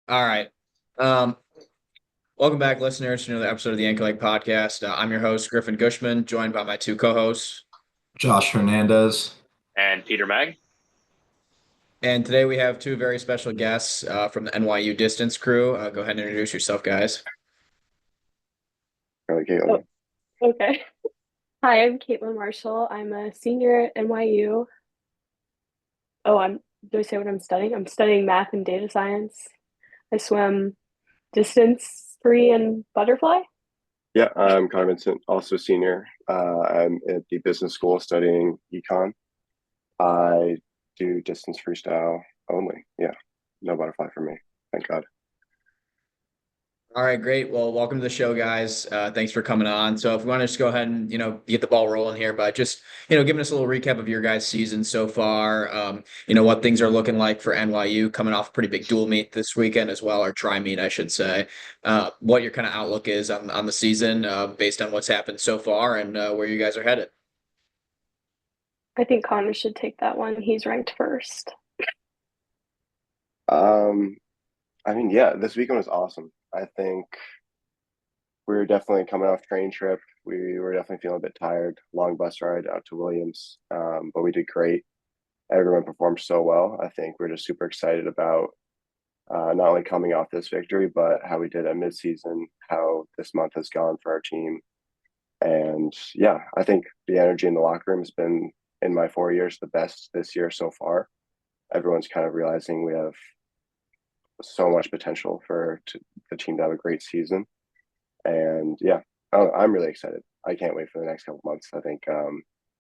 All right. Um, Welcome back, listeners, to another episode of the Yankee Leg Podcast. I'm your host, Griffin Gushman, joined by my two co-hosts. Josh Hernandez. And Peter Mag. And today we have two very special guests from the NYU Distance crew. Go ahead and introduce yourself, guys. Really, Oh, Caitlin. okay. Hi, I'm Caitlin Marshall. I'm a senior at NYU. Oh, do I say what I'm studying? I'm studying math and data science. I swim distance, free, and butterfly. Yeah, I'm Connor Vincent, also senior. I'm at the business school studying econ. I do distance freestyle only. Yeah, no butterfly for me. Thank God. All right, great. Well, welcome to the show, guys. Thanks for coming on. So if we want to just go ahead and, get the ball rolling here, but just, giving us a little recap of your guys' season so far, what things are looking like for NYU coming off a pretty big dual meet this weekend as well, or tri meet, I should say. What your kind of outlook is on the season based on what's happened so far and where you guys are headed. I think Connor should take that one. He's ranked first. Um, yeah, this weekend was awesome. I think we were definitely coming off train trip. We were definitely feeling a bit tired. Long bus ride out to Williams, but we did great. Everyone performed so well. I think we're just super excited about not only coming off this victory, but how we did at midseason, how this month has gone for our team. And yeah, I think the energy in the locker room has been, in my 4 years, the best this year so far. Everyone's kind of realizing we have so much potential for the team to have a great season. And yeah, I'm really excited. I can't wait for the next couple months. I think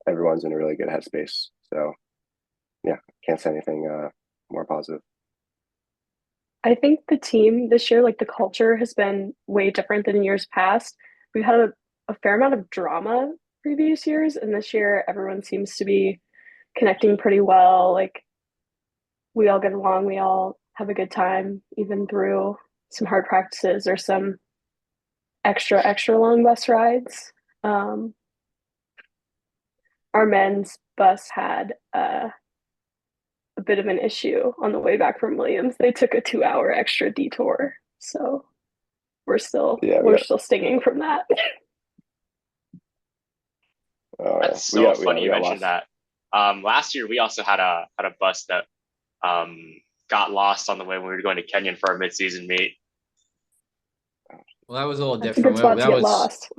everyone's in a really good headspace. So yeah, can't say anything more positive. I think the team this year, like the culture, has been way different than in years past. We've had a fair amount of drama previous years, and this year everyone seems to be connecting pretty well. Like we all get along, we all have a good time, even through some hard practices or some extra long bus rides. Um, our men's bus had a bit of an issue on the way back from Williams. They took a 2 hour extra detour, so we're still Yeah, we're still stinging from that. That's we so got funny we you got mentioned lost. that. Last year we also had a bus that um, got lost on the way when we were going to Kenyon for our midseason meet. Well, that was a little That's a good different. spot to That get was lost.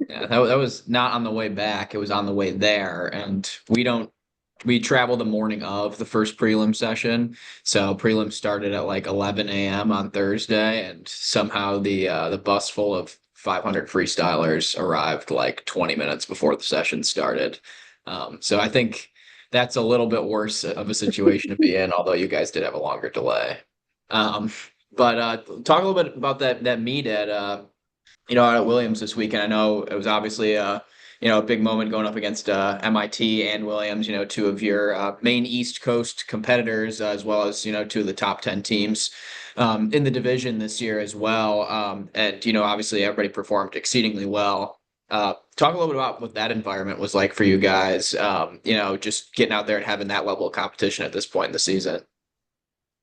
Yeah, that was not on the way back. It was on the way there. And we traveled the morning of the first prelim session. So prelim started at like 11 a.m. on Thursday, and somehow the bus full of 500 freestylers arrived like 20 minutes before the session started. So I think that's a little bit worse of a situation to be in, although you guys did have a longer delay. Um, but talk a little bit about that meet out at Williams this weekend. I know it was obviously a big moment going up against MIT and Williams, two of your main East Coast competitors, as well as, two of the top 10 teams in the division this year as well. And, obviously everybody performed exceedingly well. Talk a little bit about what that environment was like for you guys, just getting out there and having that level of competition at this point in the season.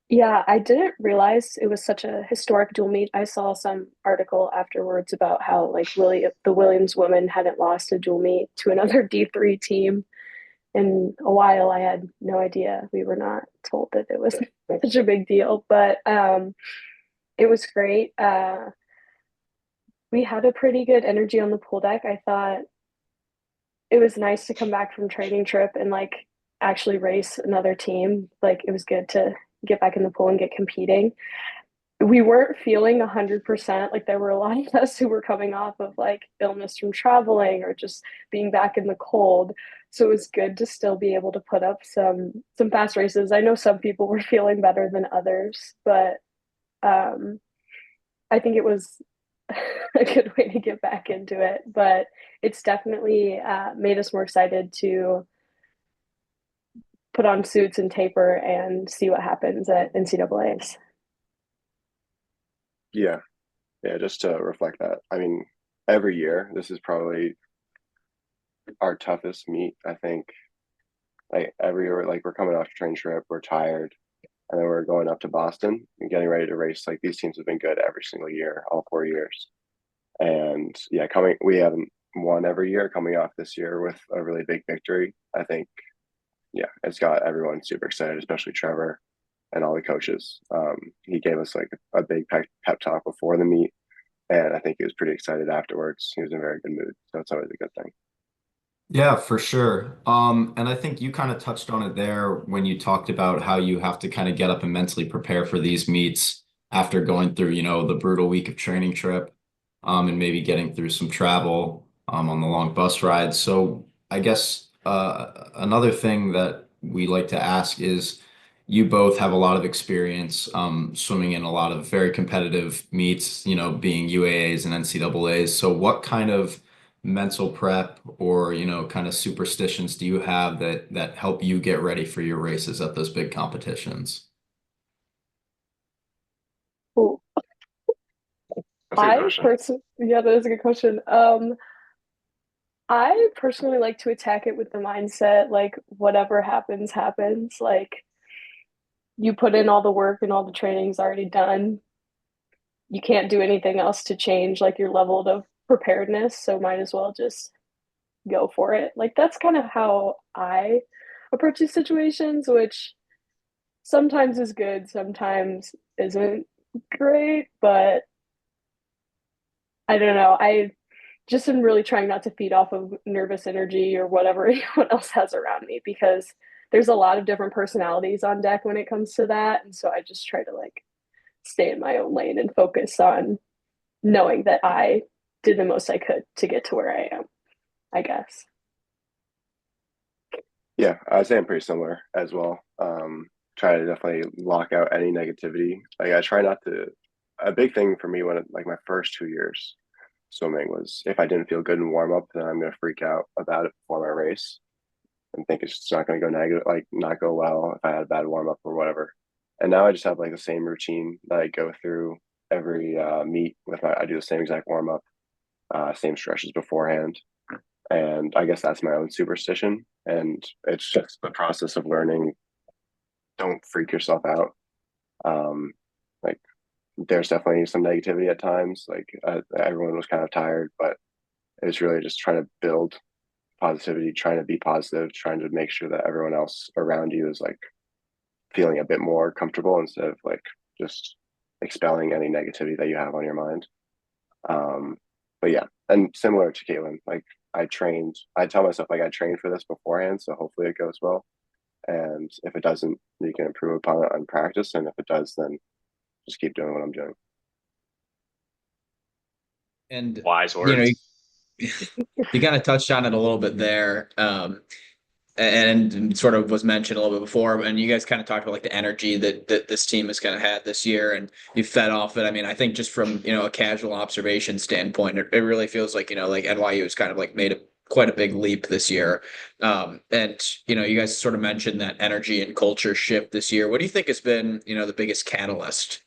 Yeah, I didn't realize it was such a historic dual meet. I saw some article afterwards about how like the Williams women hadn't lost a dual meet to another D3 team in a while. I had no idea. We were not told that it was such a big deal, but it was great. We had a pretty good energy on the pool deck. I thought it was nice to come back from training trip and like actually race another team. Like it was good to get back in the pool and get competing. We weren't feeling 100%. Like there were a lot of us who were coming off of like illness from traveling or just being back in the cold. So it was good to still be able to put up some fast races. I know some people were feeling better than others, but um, I think it was a good way to get back into it. But it's definitely made us more excited to put on suits and taper and see what happens at NCAA's. Yeah, yeah, just to reflect that. I mean, every year this is probably our toughest meet. I think like every year, like we're coming off a train trip, we're tired. and then we're going up to Boston and getting ready to race. Like these teams have been good every single year, all 4 years. And yeah, we haven't won every year. Coming off this year with a really big victory, I think, yeah, it's got everyone super excited, especially Trevor and all the coaches. He gave us like a big pep talk before the meet, and I think he was pretty excited afterwards. He was in a very good mood, so it's always a good thing. Yeah, for sure. And I think you kind of touched on it there when you talked about how you have to kind of get up and mentally prepare for these meets after going through, the brutal week of training trip, and maybe getting through some travel, on the long bus ride. So I guess another thing that we like to ask is you both have a lot of experience swimming in a lot of very competitive meets, being UAAs and NCAAs. So what kind of mental prep or kind of superstitions do you have that help you get ready for your races at those big competitions? Cool. That's a good question. Yeah, that is a good question. I personally like to attack it with the mindset like whatever happens, happens. Like you put in all the work and all the training's already done. You can't do anything else to change like your level of preparedness, so might as well just go for it. Like that's kind of how I approach these situations, which sometimes is good, sometimes isn't great, but I don't know. I just am really trying not to feed off of nervous energy or whatever anyone else has around me because there's a lot of different personalities on deck when it comes to that. And so I just try to like stay in my own lane and focus on knowing that I did the most I could to get to where I am, I guess. Yeah, I'd say I'm pretty similar as well. Try to definitely lock out any negativity. Like I try not to. A big thing for me like my first 2 years swimming was if I didn't feel good in warm up, then I'm gonna freak out about it before my race and think it's just not gonna go negative, like not go well if I had a bad warm up or whatever. And now I just have like the same routine that I go through every meet with I do the same exact warm up, same stretches beforehand. And I guess that's my own superstition. And it's just the process of learning. Don't freak yourself out. Like there's definitely some negativity at times. Like everyone was kind of tired, but it's really just trying to build positivity, trying to be positive, trying to make sure that everyone else around you is like feeling a bit more comfortable instead of like just expelling any negativity that you have on your mind. But yeah, and similar to Caitlin, like I tell myself like I trained for this beforehand, so hopefully it goes well. And if it doesn't, you can improve upon it on practice. And if it does, then just keep doing what I'm doing. And Wise you know, words. you kind of touched on it a little bit there. And sort of was mentioned a little bit before, and you guys kind of talked about like the energy that this team has kind of had this year, and you fed off it. I mean, I think just from a casual observation standpoint, it really feels like like NYU has kind of like made quite a big leap this year. And you guys sort of mentioned that energy and culture shift this year. What do you think has been the biggest catalyst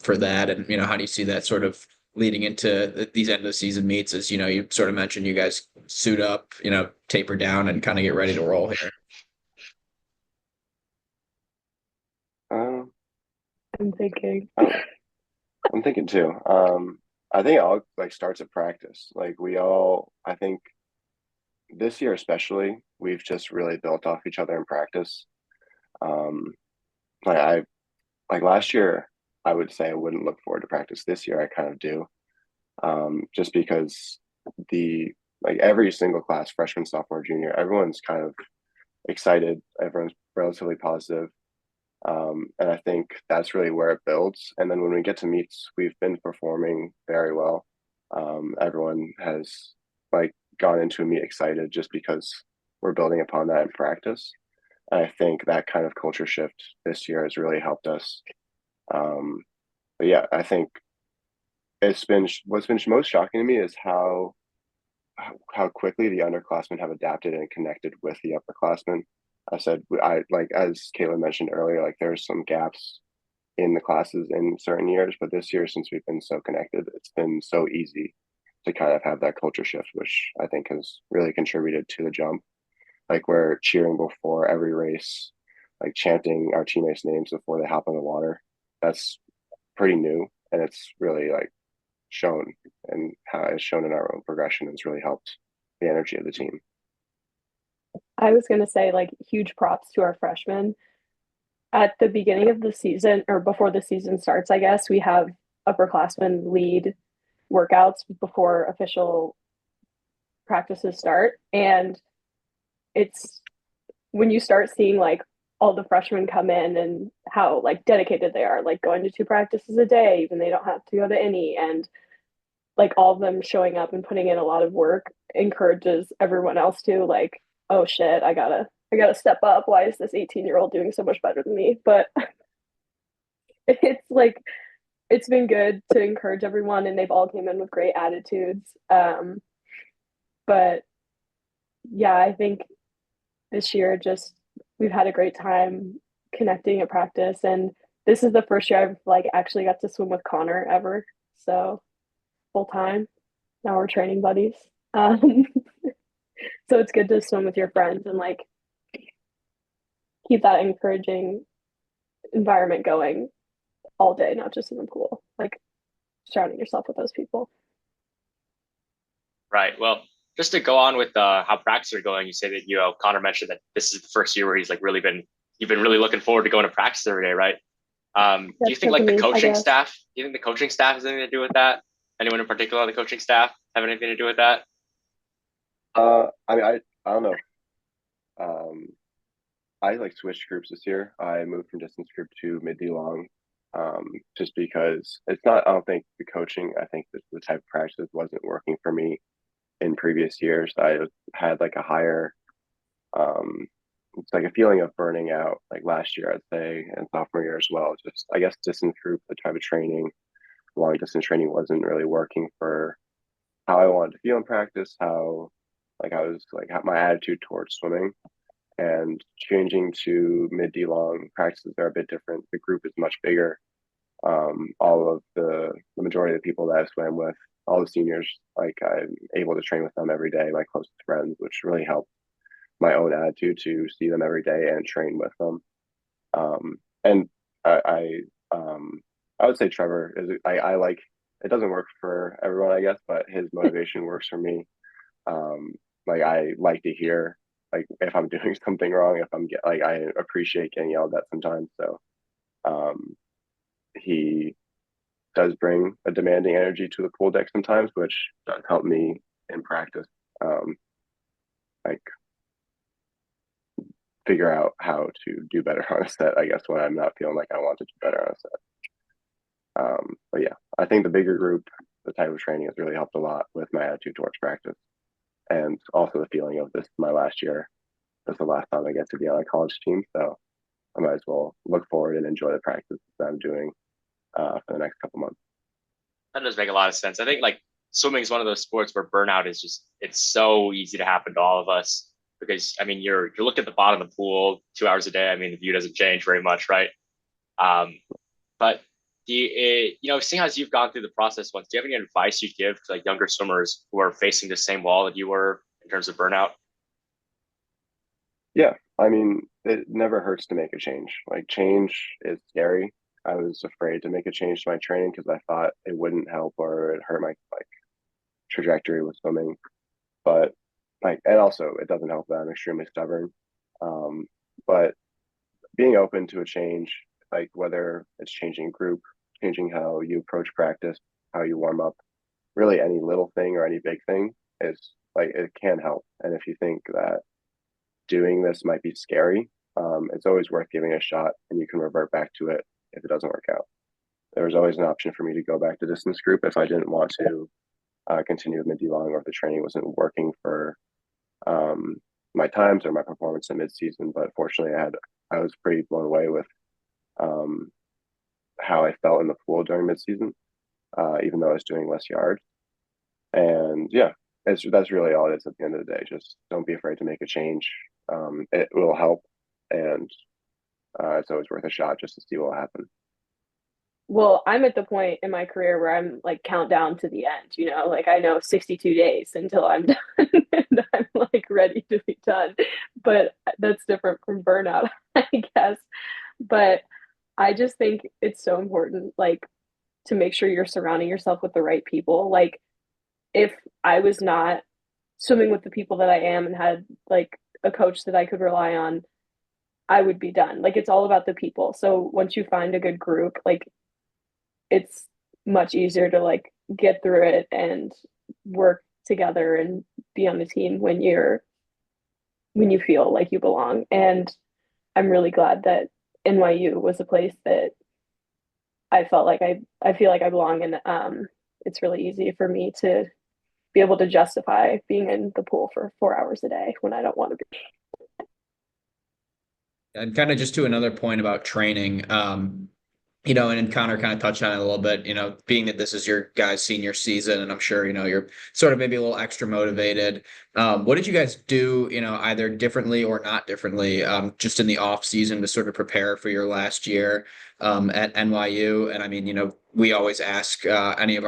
for that, and how do you see that sort of leading into these end of the season meets? As you sort of mentioned, you guys suit up, taper down, and kind of get ready to roll here. Um, I'm thinking. I'm thinking too. I think it all like starts at practice. Like I think this year especially, we've just really built off each other in practice. Um, like like last year, I would say I wouldn't look forward to practice. This year, I kind of do, just because the like every single class, freshman, sophomore, junior, everyone's kind of excited. Everyone's relatively positive. And I think that's really where it builds. And then when we get to meets, we've been performing very well. Everyone has like gone into a meet excited just because we're building upon that in practice. And I think that kind of culture shift this year has really helped us. Um, but yeah, I think what's been most shocking to me is how quickly the underclassmen have adapted and connected with the upperclassmen. I like as Caitlin mentioned earlier, like there's some gaps in the classes in certain years, but this year since we've been so connected, it's been so easy to kind of have that culture shift, which I think has really contributed to the jump. Like we're cheering before every race. like chanting our teammates' names before they hop in the water. That's pretty new, and it's really like shown and how it's shown in our own progression. It's really helped the energy of the team. I was going to say, like, huge props to our freshmen. At the beginning of the season, or before the season starts, I guess, we have upperclassmen lead workouts before official practices start. And it's when you start seeing like all the freshmen come in and how like dedicated they are, like going to 2 practices a day, even they don't have to go to any, and like all of them showing up and putting in a lot of work encourages everyone else to like, oh shit, I gotta step up. Why is this 18-year-old doing so much better than me? But it's like it's been good to encourage everyone, and they've all came in with great attitudes. But yeah, I think this year just we've had a great time connecting at practice, and this is the first year I've like actually got to swim with Connor ever. So full time. Now we're training buddies. Um, so it's good to swim with your friends and like keep that encouraging environment going all day, not just in the pool. Like surrounding yourself with those people. Right. Well, just to go on with how practices are going, you say that Connor mentioned that this is the first year where he's like you've been really looking forward to going to practice every day, right? Do you think like the coaching staff? Do you think the coaching staff has anything to do with that? Anyone in particular on the coaching staff have anything to do with that? I mean, I don't know. I like switched groups this year. I moved from distance group to mid D long, just because it's not. I don't think the coaching. I think that the type of practice wasn't working for me in previous years. I had like a higher, it's like a feeling of burning out. Like last year, I'd say, and sophomore year as well. Just I guess distance group, the type of training, long distance training wasn't really working for how I wanted to feel in practice. How like I was like my attitude towards swimming. And changing to mid D long practices are a bit different. The group is much bigger. All of the majority of the people that I swam with, all the seniors, like I'm able to train with them every day, my closest friends, which really helped my own attitude to see them every day and train with them. And I would say Trevor is I like it doesn't work for everyone, I guess, but his motivation works for me. Like I like to hear like if I'm doing something wrong, if like I appreciate getting yelled at sometimes. So he does bring a demanding energy to the pool deck sometimes, which does help me in practice. Like figure out how to do better on a set, I guess, when I'm not feeling like I want to do better on a set. But yeah, I think the bigger group, the type of training has really helped a lot with my attitude towards practice. And also the feeling of this my last year. This is the last time I get to be on a college team. So I might as well look forward and enjoy the practice that I'm doing for the next couple months. That does make a lot of sense. I think like swimming is one of those sports where burnout is it's so easy to happen to all of us because I mean you're looking at the bottom of the pool 2 hours a day. I mean the view doesn't change very much, right? But seeing as you've gone through the process once, do you have any advice you'd give to like younger swimmers who are facing the same wall that you were in terms of burnout? Yeah, I mean, it never hurts to make a change. Like change is scary. I was afraid to make a change to my training because I thought it wouldn't help or it hurt my like trajectory with swimming. But like, and also it doesn't help that I'm extremely stubborn. But being open to a change, like whether it's changing group, changing how you approach practice, how you warm up, really any little thing or any big thing is like it can help. And if you think that doing this might be scary, it's always worth giving it a shot and you can revert back to it if it doesn't work out. There was always an option for me to go back to distance group if I didn't want to continue with mid long or if the training wasn't working for my times or my performance in mid season. But fortunately, I was pretty blown away with um, how I felt in the pool during mid season, even though I was doing less yards. And yeah, that's really all it is at the end of the day. Just don't be afraid to make a change. It will help, and it's always worth a shot just to see what will happen. well, I'm at the point in my career where I'm like countdown to the end, you know, like I know 62 days until I'm done and I'm like ready to be done. But that's different from burnout, I guess. But I just think it's so important, like, to make sure you're surrounding yourself with the right people. Like, if I was not swimming with the people that I am and had like a coach that I could rely on, I would be done. Like, it's all about the people. So once you find a good group, like, it's much easier to like get through it and work together and be on the team when you feel like you belong. And I'm really glad that NYU was a place that I felt like I feel like I belong in. It's really easy for me to be able to justify being in the pool for 4 hours a day when I don't want to be. And kind of just to another point about training, and Connor kind of touched on it a little bit, being that this is your guys' senior season, and I'm sure, you're sort of maybe a little extra motivated. What did you guys do, either differently or not differently, just in the off season to sort of prepare for your last year, at NYU? And I mean, we always ask, any of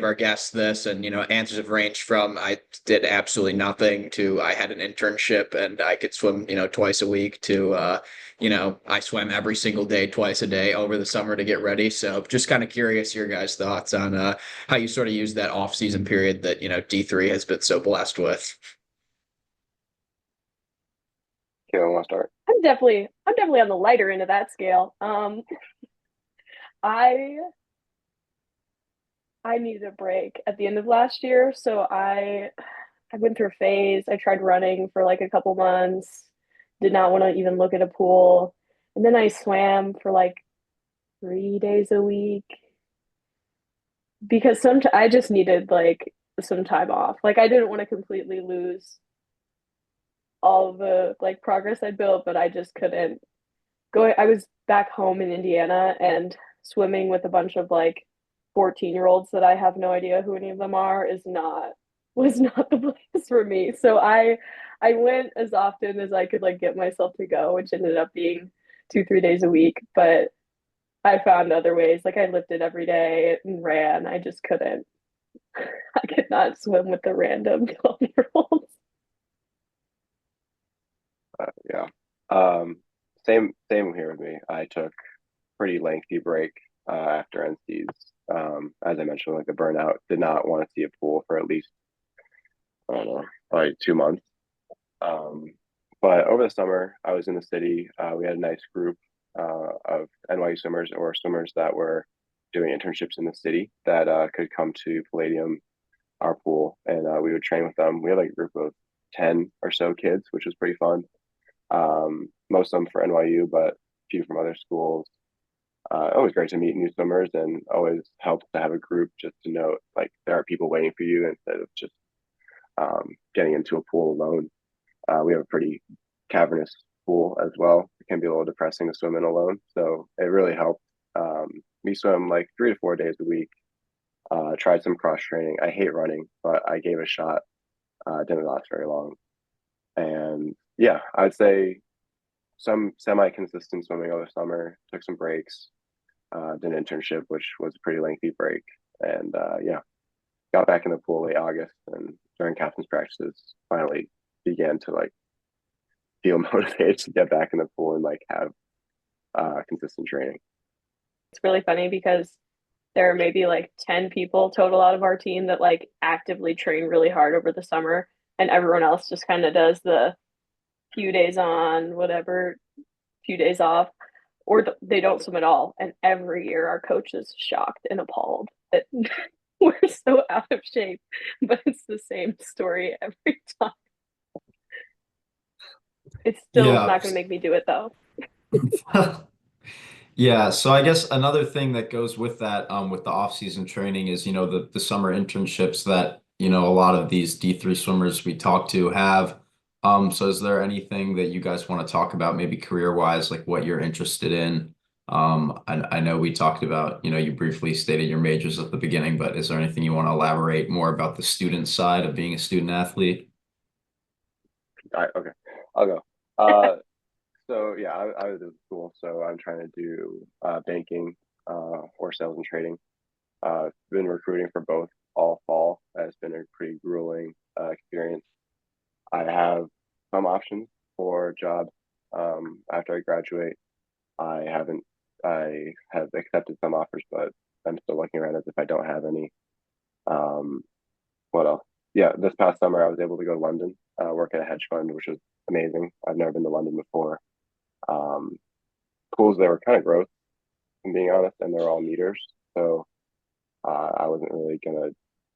our guests this, and answers have ranged from I did absolutely nothing to I had an internship and I could swim twice a week to I swam every single day twice a day over the summer to get ready. So just kind of curious your guys' thoughts on how you sort of use that off season period that D3 has been so blessed with. Kayla, want to start? I'm definitely on the lighter end of that scale. I I needed a break at the end of last year, so I went through a phase. I tried running for like a couple months, did not want to even look at a pool. And then I swam for like 3 days a week because I just needed like some time off. Like I didn't want to completely lose all the like progress I'd built, but I just couldn't go. I was back home in Indiana and swimming with a bunch of like 14-year-olds that I have no idea who any of them are is not was not the place for me. So I went as often as I could like get myself to go, which ended up being 2, 3 days a week. But I found other ways. Like I lifted every day and ran. I just couldn't. I could not swim with the random 12-year-olds. Yeah. Um, same here with me. I took pretty lengthy break after NCs. As I mentioned, like the burnout, did not want to see a pool for at least, I don't know, probably 2 months. Um, but over the summer, I was in the city. We had a nice group of NYU swimmers or swimmers that were doing internships in the city that could come to Palladium, our pool, and we would train with them. We had like a group of 10 or so kids, which was pretty fun. Most of them for NYU, but a few from other schools. Always great to meet new swimmers and always helps to have a group just to know like there are people waiting for you instead of just getting into a pool alone. We have a pretty cavernous pool as well. It can be a little depressing to swim in alone. So it really helped. We swim like 3 to 4 days a week. Tried some cross training. I hate running, but I gave it a shot. Didn't last very long. And yeah, I would say some semi-consistent swimming over summer. Took some breaks. Did an internship, which was a pretty lengthy break. And yeah, got back in the pool late August and during captain's practices, finally began to like feel motivated to get back in the pool and like have consistent training. It's really funny because there are maybe like 10 people total out of our team that like actively train really hard over the summer, and everyone else just kind of does the few days on, whatever, few days off, or they don't swim at all. And every year our coach is shocked and appalled that we're so out of shape, but it's the same story every time. It's still Yeah. not going to make me do it though. Yeah, so I guess another thing that goes with that, with the off-season training is, the summer internships that, a lot of these D3 swimmers we talk to have. So is there anything that you guys want to talk about, maybe career-wise, like what you're interested in? I know we talked about, you briefly stated your majors at the beginning, but is there anything you want to elaborate more about the student side of being a student athlete? Okay, I'll go. So yeah, I was in school, so I'm trying to do banking. or sales and trading. Been recruiting for both all fall. It's been a pretty grueling experience. I have some options for jobs after I graduate. I haven't. I have accepted some offers, but I'm still looking around as if I don't have any. What else? Yeah, this past summer I was able to go to London, work at a hedge fund, which was amazing. I've never been to London before. Um, Pools there were kind of gross, if I'm being honest, and they're all meters, so I wasn't really gonna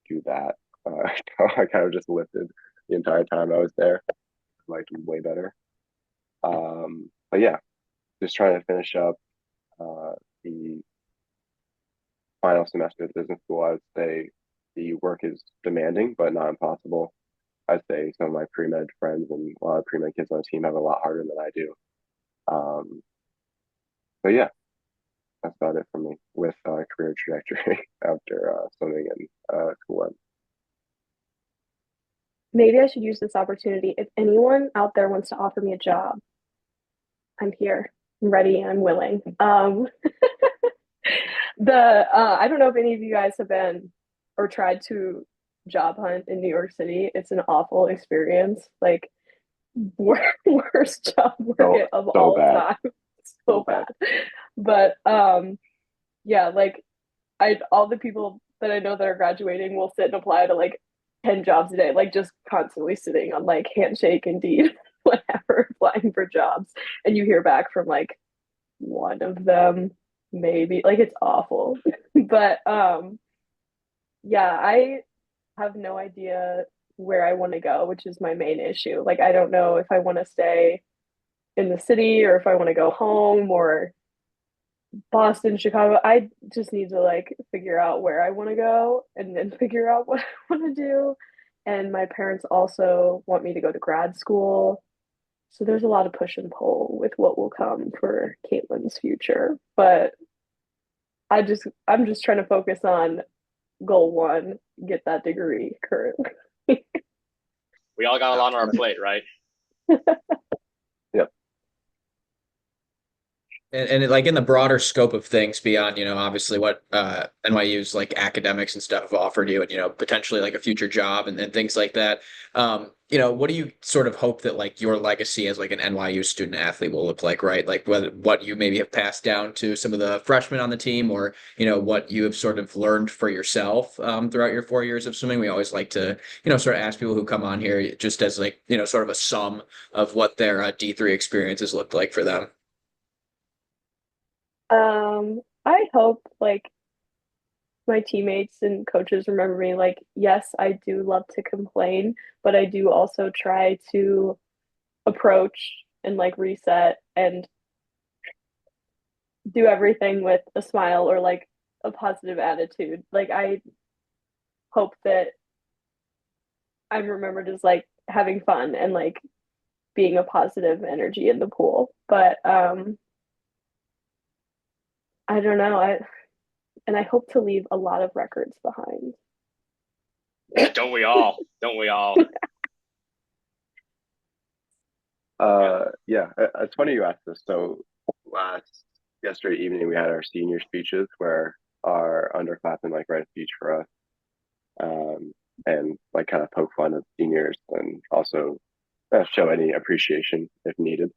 do that. I kind of just lifted the entire time I was there, like way better. But yeah, just trying to finish up the final semester of business school. I would say the work is demanding, but not impossible. I'd say some of my pre-med friends and a lot of pre-med kids on the team have a lot harder than I do. Um, but yeah, that's about it for me with career trajectory after swimming and school. Maybe I should use this opportunity. If anyone out there wants to offer me a job, I'm here. I'm ready and I'm willing. I don't know if any of you guys have been or tried to job hunt in New York City. It's an awful experience. Like worst job market of so all bad. time. So bad. But yeah, like all the people that I know that are graduating will sit and apply to like 10 jobs a day, like just constantly sitting on like Handshake, Indeed, whatever, applying for jobs. And you hear back from like one of them, maybe. Like it's awful. But yeah, I have no idea where I want to go, which is my main issue. Like I don't know if I want to stay in the city or if I want to go home or Boston, Chicago. I just need to like figure out where I want to go and then figure out what I want to do. And my parents also want me to go to grad school. So there's a lot of push and pull with what will come for Caitlin's future. But I'm just trying to focus on goal one, get that degree currently. We all got a lot on our plate, right? Yep. And like in the broader scope of things beyond, obviously what NYU's like academics and stuff have offered you and, potentially like a future job and things like that. What do you sort of hope that like your legacy as like an NYU student athlete will look like, right? Like what you maybe have passed down to some of the freshmen on the team or, what you have sort of learned for yourself throughout your 4 years of swimming. We always like to, sort of ask people who come on here just as like, sort of a sum of what their D3 experiences looked like for them. I hope like my teammates and coaches remember me like, yes, I do love to complain, but I do also try to approach and like reset and do everything with a smile or like a positive attitude. Like I hope that I'm remembered as like having fun and like being a positive energy in the pool. But I don't know. I hope to leave a lot of records behind. Don't we all? Don't we all? Yeah, it's funny you asked this. So yesterday evening we had our senior speeches where our underclassmen like write a speech for us, and like kind of poke fun at seniors and also show any appreciation if needed.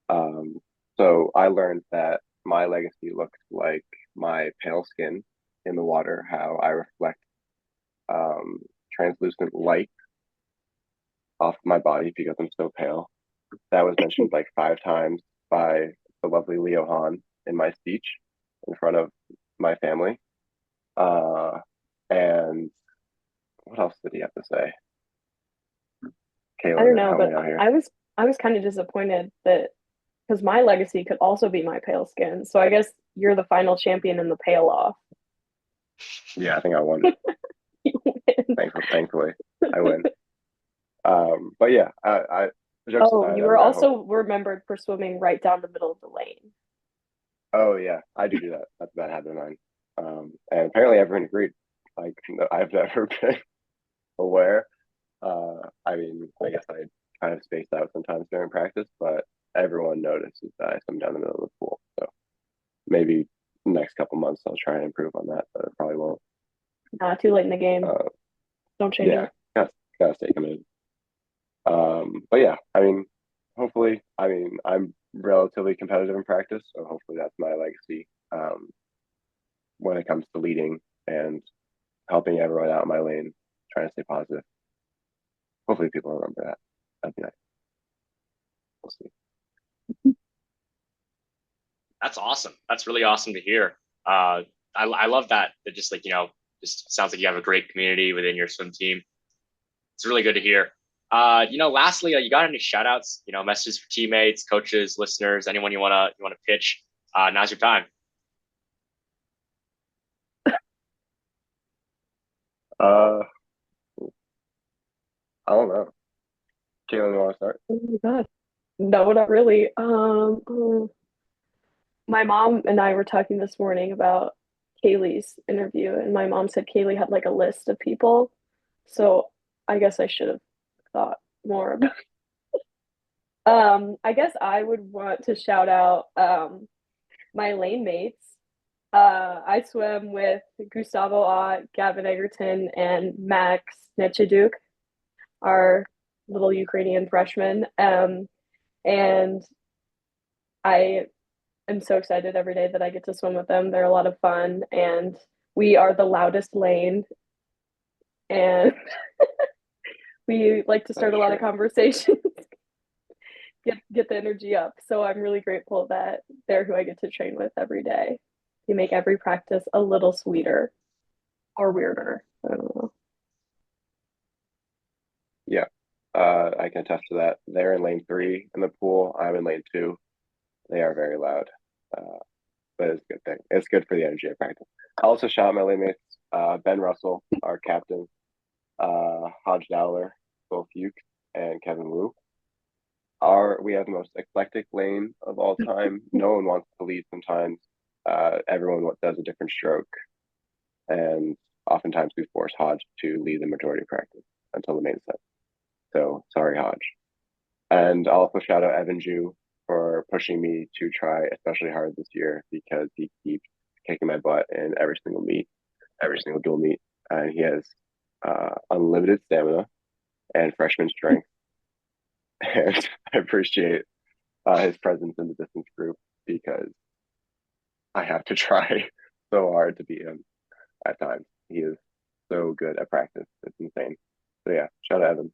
So I learned that my legacy looks like my pale skin in the water, how I reflect translucent light off my body because I'm so pale. That was mentioned like 5 times by the lovely Leo Han in my speech in front of my family. And what else did he have to say? I don't Caitlin, know, help but me out here. I was kind of disappointed that because my legacy could also be my pale skin. So I guess you're the final champion in the pale off. Yeah, I think I won. You win. Thankfully, I win. But yeah, I jokes Oh, aside, you I were mean, I hope. also remembered for swimming right down the middle of the lane. Oh yeah, I do that. That's a bad habit of mine. And apparently everyone agreed. Like no, I've never been aware. I mean, I guess I kind of spaced out sometimes during practice, but everyone notices that I swim down the middle of the pool. So maybe next couple months I'll try and improve on that, but it probably won't. Not too late in the game. Uh, Don't change yeah, it. gotta stay committed. But yeah, I mean, hopefully, I mean, I'm relatively competitive in practice, so hopefully that's my legacy. When it comes to leading and helping everyone out in my lane, trying to stay positive. Hopefully people remember that. That'd be nice. We'll see. That's awesome. That's really awesome to hear. I love that. That just like, just sounds like you have a great community within your swim team. It's really good to hear. Lastly, you got any shout outs, messages for teammates, coaches, listeners, anyone you wanna pitch? Now's your time. Uh, I don't know. Caitlin, you want to start? Oh my God. No, not really. My mom and I were talking this morning about Kaylee's interview, and my mom said Kaylee had like a list of people. So I guess I should have thought more about. I guess I would want to shout out my lane mates. I swim with Gustavo Ott, Gavin Egerton, and Max Nechiduk, our little Ukrainian freshman. And I am so excited every day that I get to swim with them. They're a lot of fun, and we are the loudest lane, and we like to start a lot of conversations, get the energy up. So I'm really grateful that they're who I get to train with every day. They make every practice a little sweeter or weirder. I don't know. Yeah. I can attest to that. They're in lane 3 in the pool. I'm in lane 2. They are very loud. But it's a good thing. It's good for the energy of practice. I also shout out my lane mates, Ben Russell, our captain, Hodge Dowler, both Fuke, and Kevin Wu. We have the most eclectic lane of all time. No one wants to lead sometimes. Everyone does a different stroke. And oftentimes we force Hodge to lead the majority of practice until the main set. So sorry, Hodge. And I'll also shout out Evan Ju for pushing me to try especially hard this year because he keeps kicking my butt in every single meet, every single dual meet. And he has unlimited stamina and freshman strength. And I appreciate his presence in the distance group because I have to try so hard to beat him at times. He is so good at practice. It's insane. So yeah, shout out Evan.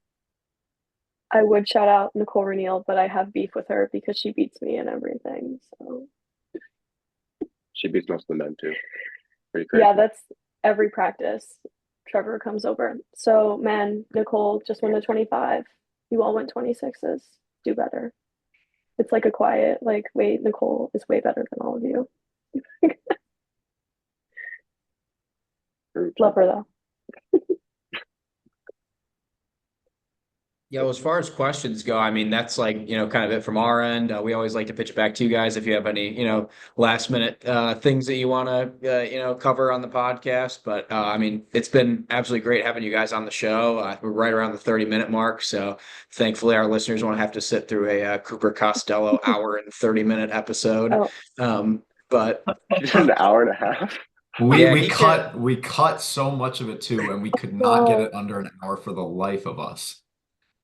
I would shout out Nicole Reneel, but I have beef with her because she beats me in everything. So She beats most of the men too. Pretty crazy. yeah, that's every practice. Trevor comes over. So man, Nicole just won the 25. You all went 26s. Do better. It's like a quiet, like, wait, Nicole is way better than all of you. Love her though. Yeah, well, as far as questions go, I mean, that's like, kind of it from our end. We always like to pitch back to you guys if you have any, last minute things that you want to, cover on the podcast. But I mean, it's been absolutely great having you guys on the show. We're right around the 30-minute mark. So thankfully, our listeners won't have to sit through a Cooper Costello hour and 30-minute episode. Oh. But an hour and a half. We cut so much of it too, and we could not get Oh. it under an hour for the life of us.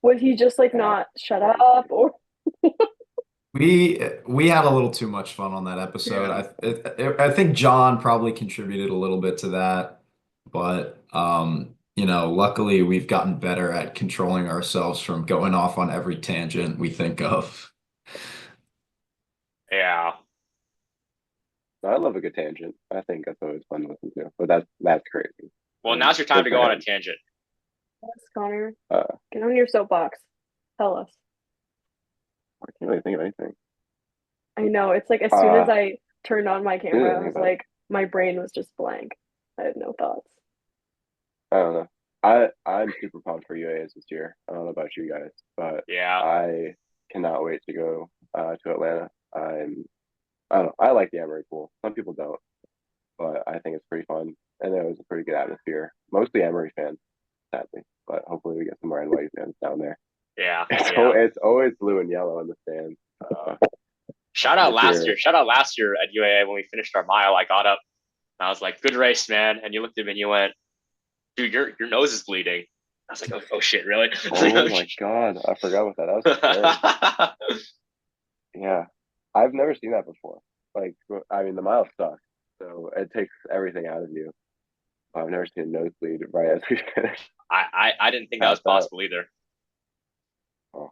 Would he just like not shut up or We had a little too much fun on that episode. I think John probably contributed a little bit to that, but luckily we've gotten better at controlling ourselves from going off on every tangent we think of. Yeah. I love a good tangent. I think that's always fun to listen to. But that's crazy. Well, now's your time to go on a tangent. yes, Connor? Get on your soapbox. Tell us. I can't really think of anything. I know. It's like as soon as I turned on my camera, I was like, my brain was just blank. I had no thoughts. I don't know. I'm super pumped for UAs this year. I don't know about you guys, but yeah, I cannot wait to go to Atlanta. I don't know. I like the Emory pool. Some people don't, but I think it's pretty fun. And it was a pretty good atmosphere. Mostly Emory fans, sadly, but hopefully we get some more NYU fans down there. Yeah. It's always blue and yellow in the stands. Shout out This last year, year. Shout out last year at UAA when we finished our mile. I got up and I was like, "Good race, man." And you looked at me and you went, "Dude, your nose is bleeding." I was like, "Oh, shit, really?" oh my God, I forgot about that. That was scary. Yeah, I've never seen that before. Like, I mean, the mile sucks, so it takes everything out of you. I've never seen a nosebleed right as we finish. I didn't think that was Passed out. possible either. Oh.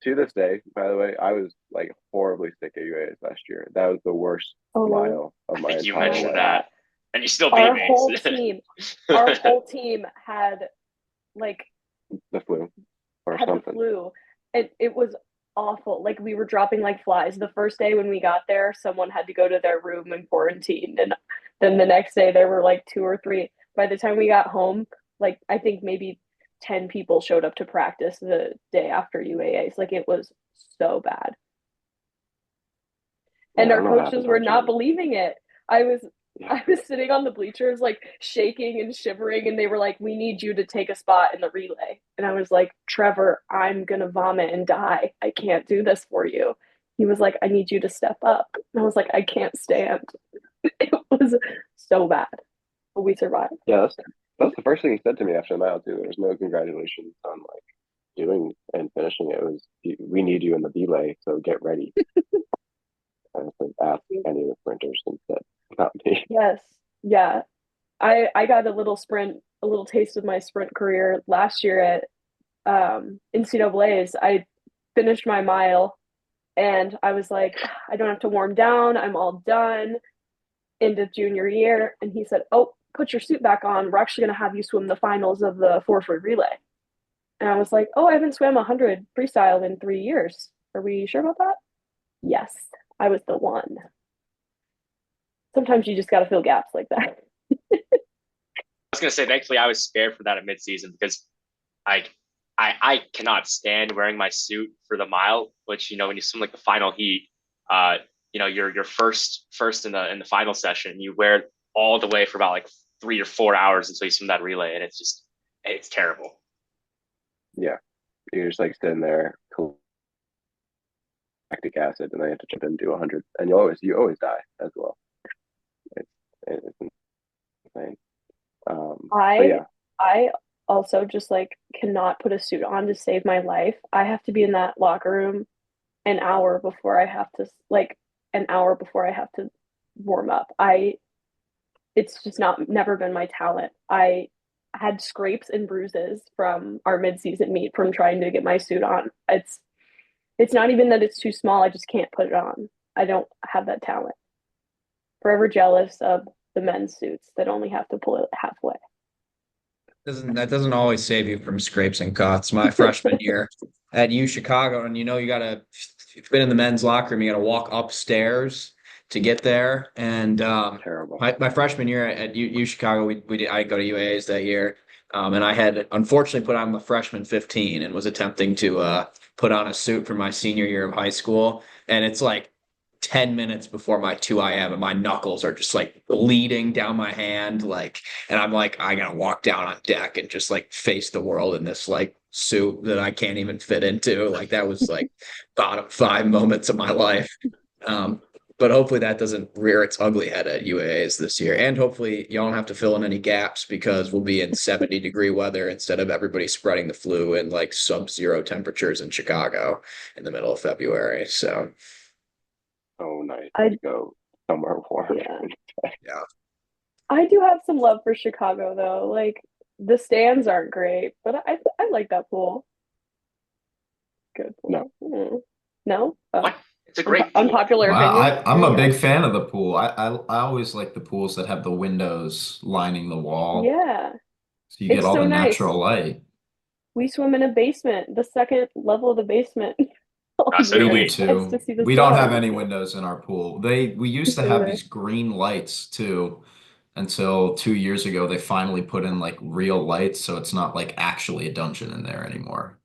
To this day, by the way, I was like horribly sick at UAS last year. That was the worst Oh, mile of I my think you entire mentioned life. that, and you still beat our me. whole team had like The flu or had the something. flu. It was awful. Like we were dropping like flies. The first day when we got there, someone had to go to their room and quarantine. And then the next day there were like two or three. By the time we got home, like I think maybe 10 people showed up to practice the day after UAAs. Like it was so bad. Yeah, And I our don't know what happened coaches to were our not team. believing it. I was Yeah. I was sitting on the bleachers like shaking and shivering, and they were like, "We need you to take a spot in the relay." And I was like, "Trevor, I'm gonna vomit and die. I can't do this for you." He was like, "I need you to step up." And I was like, "I can't stand." It was so bad, but we survived. Yeah, that's the first thing he said to me after the mile too. There was no congratulations on like doing and finishing it. It was, we need you in the belay, so get ready. I was like, ask any of the sprinters instead, not me. Yes, yeah. I got a little taste of my sprint career last year at NCAA's. I finished my mile and I was like, I don't have to warm down. I'm all done. End of junior year. And he said, "Oh, put your suit back on. We're actually going to have you swim the finals of the 4 free relay." And I was like, "Oh, I haven't swam 100 freestyle in 3 years. Are we sure about that?" Yes, I was the one. Sometimes you just got to fill gaps like that. I was gonna say, thankfully, I was spared for that at midseason because I, I cannot stand wearing my suit for the mile. Which when you swim like the final heat, uh, you're first in the final session. You wear it all the way for about like 3 or 4 hours until you swim that relay, and it's terrible. Yeah, you're just like sitting there, lactic acid, and then you have to jump in and do 100, and you always die as well. It's insane. But I yeah, I also just like cannot put a suit on to save my life. I have to be in that locker room an hour before I have to warm up. I It's just not never been my talent. I had scrapes and bruises from our midseason meet from trying to get my suit on. It's not even that it's too small, I just can't put it on. I don't have that talent. Forever jealous of the men's suits that only have to pull it halfway. That doesn't always save you from scrapes and cuts. My freshman year at U Chicago, and you gotta, if you've been in the men's locker room, you gotta walk upstairs to get there. And terrible. my freshman year at U Chicago, I go to UAAs that year, and I had unfortunately put on the freshman 15 and was attempting to put on a suit for my senior year of high school, and it's like 10 minutes before my 2 IM and my knuckles are just like bleeding down my hand, like, and I'm like, I gotta walk down on deck and just like face the world in this like suit that I can't even fit into. Like that was like bottom five moments of my life. Um, but hopefully that doesn't rear its ugly head at UAAs this year. And hopefully y'all don't have to fill in any gaps because we'll be in 70-degree weather instead of everybody spreading the flu in like sub-zero temperatures in Chicago in the middle of February. So So nice I to go somewhere warm. Yeah. yeah. I do have some love for Chicago though. Like the stands aren't great, but I like that pool. Good No, pool. No? Oh, What? It's a great pool. unpopular Well, opinion. I'm There a you big go. fan of the pool. I always like the pools that have the windows lining the wall, Yeah, so you get it's all so the nice. natural light. We swim in a basement, the second level of the basement all So We do year. do we. It's nice to too. see the We don't have sun. any windows in our pool. We used to have Neither. these green lights too, until 2 years ago they finally put in like real lights, so it's not like actually a dungeon in there anymore.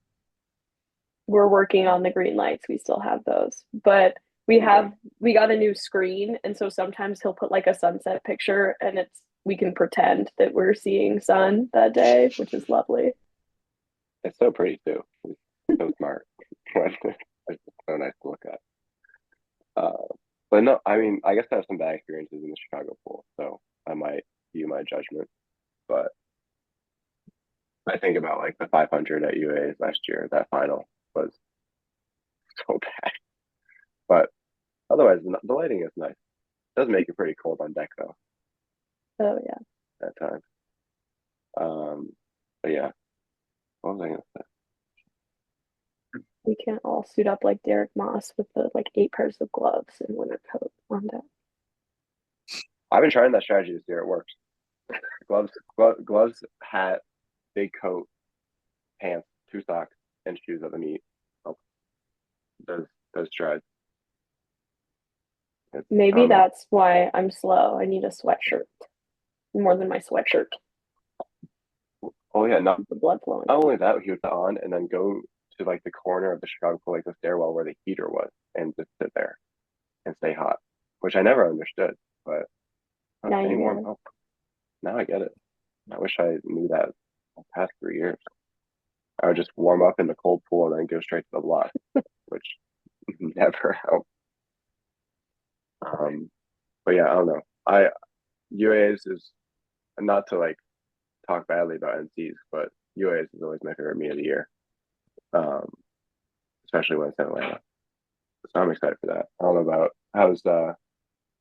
We're working on the green lights. We still have those, but okay. we got a new screen, and so sometimes he'll put like a sunset picture, and we can pretend that we're seeing sun that day, which is lovely. It's so pretty too. It's so smart. It's so nice to look at. Uh, but no, I mean, I guess I have some bad experiences in the Chicago pool, so I might view my judgment. But I think about like the 500 at UA's last year. That final was so bad. But otherwise, the lighting is nice. It does make it pretty cold on deck though Oh yeah. at times. But yeah, what was I gonna say? We can't all suit up like Derek Moss with the like 8 pairs of gloves and winter coat on deck. I've been trying that strategy this year. It works. Gloves, hat, big coat, pants, 2 socks, and shoes at the meet. Oh, those strides. I Maybe don't know. that's why I'm slow. I need a sweatshirt more than my sweatshirt. Oh yeah, not The blood flowing. not only that, he would put on and then go to like the corner of the Chicago pool, like the stairwell where the heater was, and just sit there and stay hot, which I never understood. But Now staying you warm get it. help. Now I get it. I wish I knew that the past 3 years. I would just warm up in the cold pool and then go straight to the block, which never helped. But yeah, I don't know. UA's is not to like talk badly about NCs, but UA's is always my favorite meet of the year. Um, Especially when it's in Atlanta. So I'm excited for that. I don't know about how's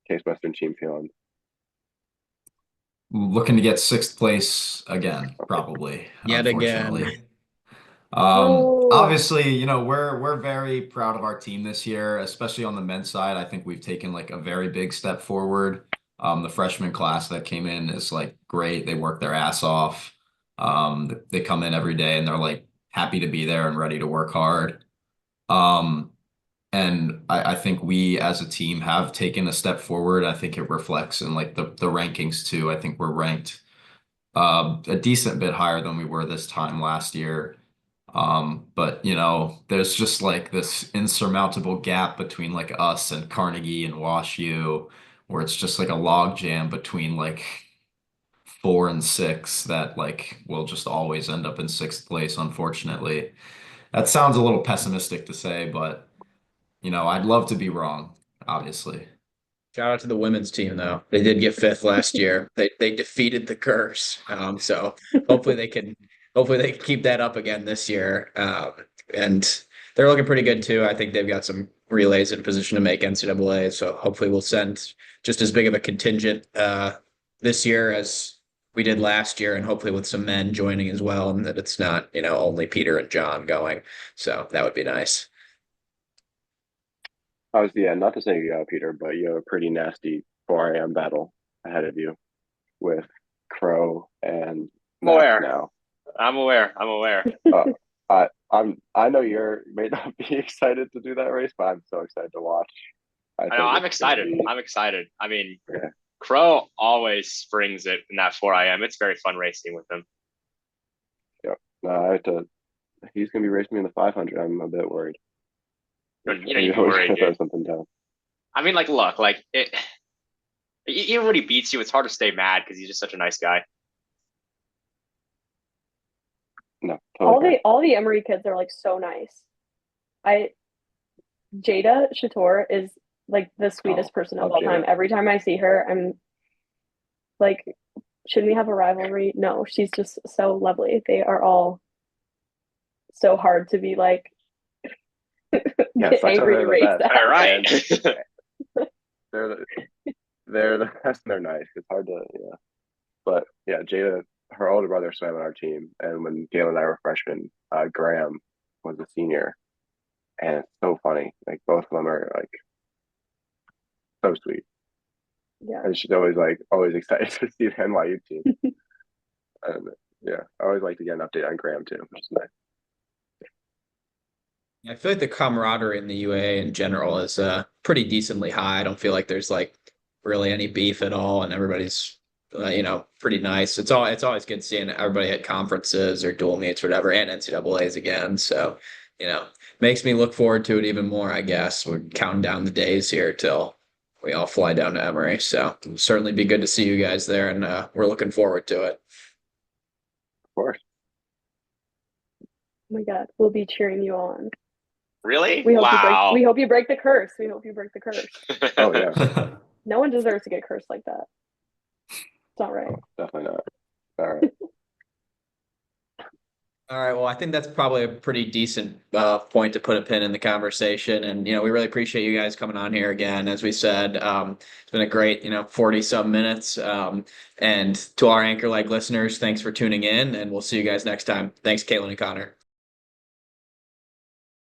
Case Western team feeling. Looking to get sixth place again, probably, Yet again. unfortunately. No. Obviously, you know, we're very proud of our team this year, especially on the men's side. I think we've taken like a very big step forward. The freshman class that came in is like great. They work their ass off. They come in every day and they're like happy to be there and ready to work hard. Um, and I think we as a team have taken a step forward. I think it reflects in like the rankings too. I think we're ranked a decent bit higher than we were this time last year. But you know, there's just like this insurmountable gap between like us and Carnegie and WashU, where it's just like a log jam between like 4 and 6 that like will just always end up in sixth place, unfortunately. That sounds a little pessimistic to say, but you know, I'd love to be wrong, obviously. Shout out to the women's team though. They did get fifth last year. They defeated the curse. So hopefully they can hopefully they can keep that up again this year. And they're looking pretty good too. I think they've got some relays in position to make NCAA. So hopefully we'll send just as big of a contingent this year as we did last year, and hopefully with some men joining as well, and that it's not, only Peter and John going. So that would be nice. Obviously, yeah, not to say Peter, but you have a pretty nasty 4 a.m. battle ahead of you with Crow and I'm Max aware. now. I'm aware. I'm aware. I know you're may not be excited to do that race, but I'm so excited to watch. I I know. think I'm it's gonna excited. be I'm excited. I mean, yeah. Crow always springs it in that 4 a.m. It's very fun racing with him. Yeah. No, I have to. He's gonna be racing me in the 500. I'm a bit worried. You don't need He's to always worry, gonna throw dude. something down. I mean, like, look, like it. Even when he beats you, it's hard to stay mad because he's just such a nice guy. No, totally fair. All the Emory kids are like so nice. I Jada Shator is like the sweetest person of love all Jada. time. Every time I see her, I'm like, should we have a rivalry? No, she's just so lovely. They are all so hard to be like Yeah, get sucks how angry they're the race best. at. All right. They're they're the best and they're nice. It's hard to but yeah, Jada, her older brother swam on our team, and when Gail and I were freshmen, Graham was a senior, and it's so funny. Like both of them are like so sweet, Yeah. and she's always excited to see the NYU team. And yeah, I always like to get an update on Graham too, which is nice. I feel like the camaraderie in the UA in general is pretty decently high. I don't feel like there's like really any beef at all, and everybody's pretty nice. It's always good seeing everybody at conferences or dual meets, or whatever, and NCAA's again. So makes me look forward to it even more. I guess we're counting down the days here till we all fly down to Emory. So it'll certainly be good to see you guys there, and we're looking forward to it. Of course. Oh my God, we'll be cheering you on. Really? We hope Wow. we hope you break the curse. We hope you break the curse. Oh yeah, No one deserves to get cursed like that. It's not right. definitely not. All right. All right. Well, I think that's probably a pretty decent point to put a pin in the conversation. And, we really appreciate you guys coming on here again. As we said, it's been a great, 40 some minutes. And to our Anchor Like listeners, thanks for tuning in, and we'll see you guys next time. Thanks, Caitlin and Connor.